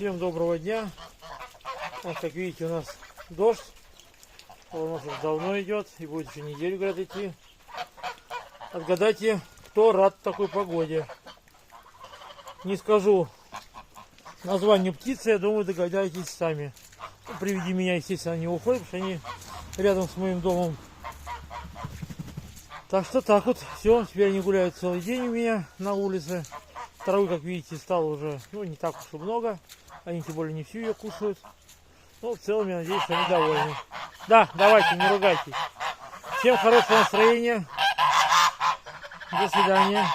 Всем доброго дня. Вот, как видите, у нас дождь. Он уже давно идет и будет еще неделю, говорят, идти. Отгадайте, кто рад такой погоде. Не скажу название птицы, я думаю, догадаетесь сами. Ну, при виде меня, естественно, они уходят, потому что они рядом с моим домом. Так что так вот, все, теперь они гуляют целый день у меня на улице. Травы, как видите, стало уже, не так уж и много. Они тем более не всю ее кушают. Но в целом, я надеюсь, что они довольны. Да, давайте, не ругайтесь. Всем хорошего настроения. До свидания.